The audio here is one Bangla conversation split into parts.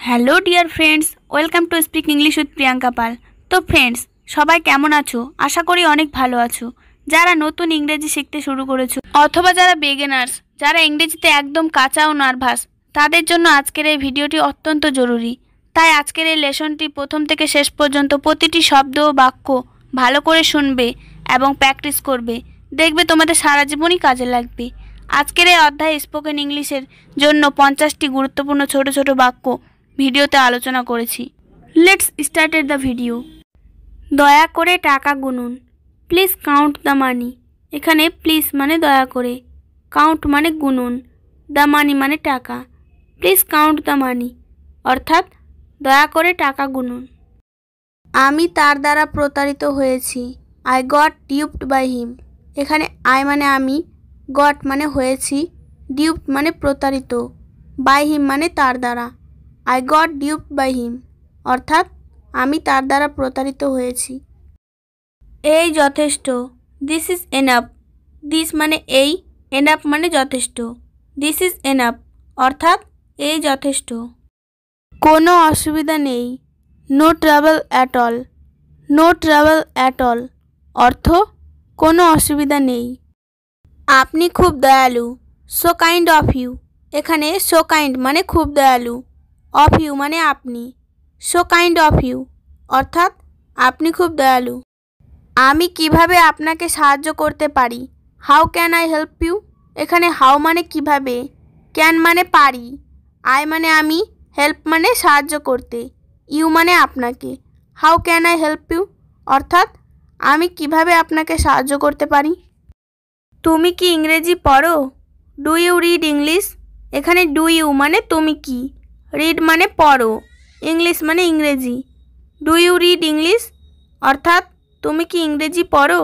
Hello dear friends, welcome to speak English with Priyanka Pal. তো ফ্রেন্ডস, সবাই কেমন আছো? আশা করি অনেক ভালো আছো। যারা নতুন ইংরেজি শিখতে শুরু করেছো অথবা যারা বিগিনার্স, যারা ইংরেজিতে একদম কাঁচা ও নার্ভাস, তাদের জন্য আজকের এই ভিডিওটি অত্যন্ত জরুরি। তাই আজকের এই লেসনটি প্রথম থেকে শেষ পর্যন্ত প্রতিটি শব্দ ও বাক্য ভালো করে শুনবে এবং প্র্যাকটিস করবে। দেখবে তোমাদের সারা জীবনই কাজে লাগবে। আজকের এই অধ্যায়ে স্পোকেন ইংলিশের জন্য 50টি গুরুত্বপূর্ণ ছোট ছোট বাক্য ভিডিওতে আলোচনা করেছি। Let's started the video. দয়া করে টাকা গুনুন। Please count the money. এখানে প্লিজ মানে দয়া করে, কাউন্ট মানে গুনুন, দ্য মানি মানে টাকা। প্লিজ কাউন্ট দ্য মানি অর্থাৎ দয়া করে টাকা গুনুন। আমি তার দ্বারা প্রতারিত হয়েছি। I got duped by him. এখানে আই মানে আমি, গট মানে হয়েছি, ডিউপড মানে প্রতারিত, বাই হিম মানে তার দ্বারা। আই গট ডিউপড বাই হিম অর্থাৎ আমি তার দ্বারা প্রতারিত হয়েছি। এই যথেষ্ট। This is enough. দিস মানে এই, এনাফ মানে যথেষ্ট। দিস ইজ এনাফ অর্থাৎ এই যথেষ্ট। কোনো অসুবিধা নেই। No trouble at all. No trouble at all অর্থ কোনো অসুবিধা নেই। আপনি খুব দয়ালু। So kind of you. এখানে সো কাইন্ড মানে খুব দয়ালু, অফ ইউ মানে আপনি। সো কাইন্ড অফ ইউ অর্থাৎ আপনি খুব দয়ালু। আমি কিভাবে আপনাকে সাহায্য করতে পারি? How can I help you. এখানে হাউ মানে কিভাবে, ক্যান মানে পারি, আই মানে আমি, হেল্প মানে সাহায্য করতে, ইউ মানে আপনাকে। How can I help you অর্থাৎ আমি কিভাবে আপনাকে সাহায্য করতে পারি। তুমি কি ইংরেজি পড়ো? Do you read English. এখানে ডু ইউ মানে তুমি কি, রিড মানে পড়ো, ইংলিশ মানে ইংরেজি। ডু ইউ রিড ইংলিশ অর্থাৎ তুমি কি ইংরেজি পড়ো।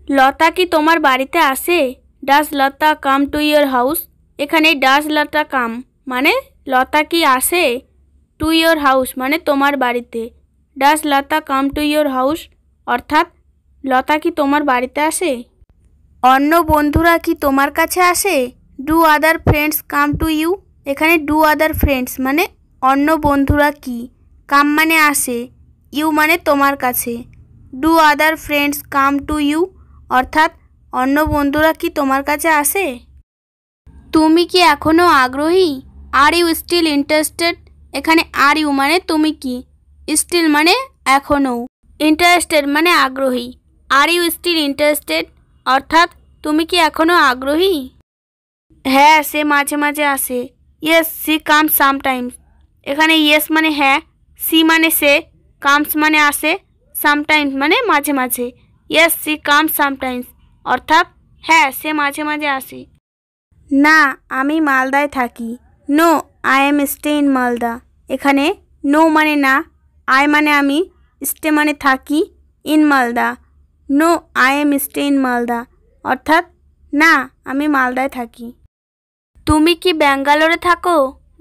লতা কি তোমার বাড়িতে আসে? Does Lata come to your house. এখানে ডাজ লতা কাম মানে লতা কি আসে, টু ইয়োর হাউস মানে তোমার বাড়িতে। Does Lata come to your house অর্থাৎ লতা কি তোমার বাড়িতে আসে। অন্য বন্ধুরা কি তোমার কাছে আসে? Do other friends come to you. এখানে ডু আদার ফ্রেন্ডস মানে অন্য বন্ধুরা কি, কাম মানে আসে, ইউ মানে তোমার কাছে। Do other friends come to you অর্থাৎ অন্য বন্ধুরা কি তোমার কাছে আসে। তুমি কি এখনও আগ্রহী? Are you still interested. এখানে আর ইউ মানে তুমি কি, স্টিল মানে এখনও, ইন্টারেস্টেড মানে আগ্রহী। আর ইউ স্টিল ইন্টারেস্টেড অর্থাৎ তুমি কি এখনও আগ্রহী। হ্যাঁ, সে মাঝে মাঝে আসে। Yes she comes sometimes. এখানে ইয়েস মানে হ্যাঁ, সি মানে সে, কামস মানে আসে, সামটাইমস মানে মাঝে মাঝে। ইয়েস সি কামস সামটাইমস অর্থাৎ হ্যাঁ, সে মাঝে মাঝে আসে। না, আমি মালদায় থাকি। No I am stay in Malda. এখানে নো মানে না, আই মানে আমি, স্টে মানে থাকি, in Malda. No I am stay in Malda অর্থাৎ না, আমি মালদায় থাকি। তুমি কি ব্যাঙ্গালোরে থাকো?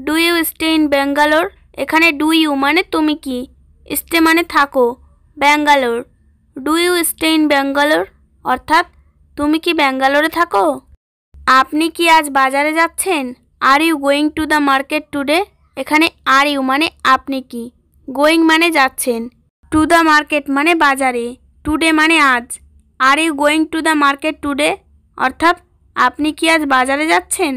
Do you stay in Bangalore. এখানে ডু ইউ মানে তুমি কি, স্টে মানে থাকো, Bangalore. Do you stay in Bangalore অর্থাৎ তুমি কি ব্যাঙ্গালোরে থাকো। আপনি কি আজ বাজারে যাচ্ছেন? Are you going to the market today. এখানে আর ইউ মানে আপনি কি, গোয়িং মানে যাচ্ছেন, টু দ্য মার্কেট মানে বাজারে, টুডে মানে আজ। Are you going to the market today অর্থাৎ আপনি কি আজ বাজারে যাচ্ছেন।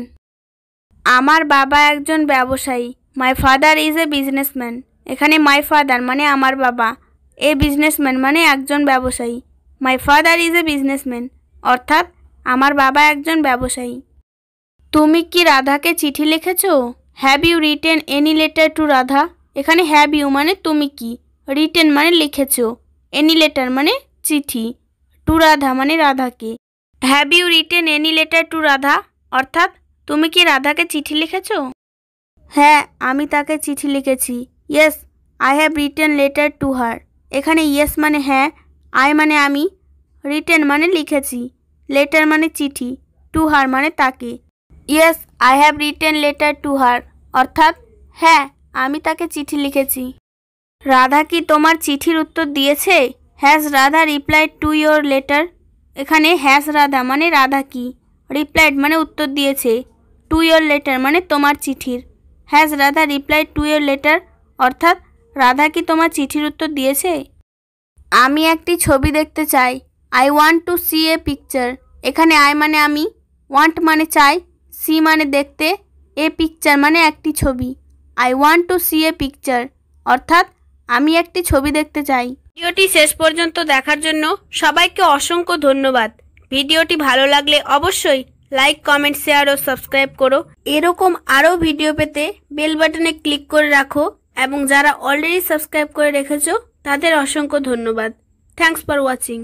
আমার বাবা একজন ব্যবসায়ী। My father is a businessman. এখানে মাই ফাদার মানে আমার বাবা, এ বিজনেসম্যান মানে একজন ব্যবসায়ী। My father is a businessman অর্থাৎ আমার বাবা একজন ব্যবসায়ী। তুমি কি রাধাকে চিঠি লিখেছ? Have you written any letter to Radha. এখানে হ্যাভ ইউ মানে তুমি কি, রিটেন মানে লিখেছ, এনি লেটার মানে চিঠি, টু রাধা মানে রাধাকে। Have you written any letter to Radha অর্থাৎ তুমি কি রাধাকে চিঠি লিখেছ? হ্যাঁ, আমি তাকে চিঠি লিখেছি। Yes I have written letter to her. এখানে ইয়েস মানে হ্যাঁ, আই মানে আমি, রিটেন মানে লিখেছি, লেটার মানে চিঠি, টু হার মানে তাকে। Yes I have written letter to her অর্থাৎ হ্যাঁ, আমি তাকে চিঠি লিখেছি। রাধা কি তোমার চিঠির উত্তর দিয়েছে? Has Radha replied to your letter. এখানে হ্যাজ রাধা মানে রাধা কি, রিপ্লাইড মানে উত্তর দিয়েছে, টু ইয়োর লেটার মানে তোমার চিঠির। Has Radha replied to your letter? অর্থাৎ রাধা কি তোমার চিঠির উত্তর দিয়েছে? আমি একটি ছবি দেখতে চাই। I want to see a picture. এখানে আই মানে আমি, ওয়ান্ট মানে চাই, সি মানে দেখতে, এ পিকচার মানে একটি ছবি। I want to see a picture অর্থাৎ আমি একটি ছবি দেখতে চাই। ভিডিওটি শেষ পর্যন্ত দেখার জন্য সবাইকে অসংখ্য ধন্যবাদ। ভিডিওটি ভালো লাগলে অবশ্যই লাইক, কমেন্ট, শেয়ার ও সাবস্ক্রাইব করো। এরকম আরও ভিডিও পেতে বেল বাটনে ক্লিক করে রাখো এবং যারা অলরেডি সাবস্ক্রাইব করে রেখেছো তাদের অসংখ্য ধন্যবাদ। Thanks for watching.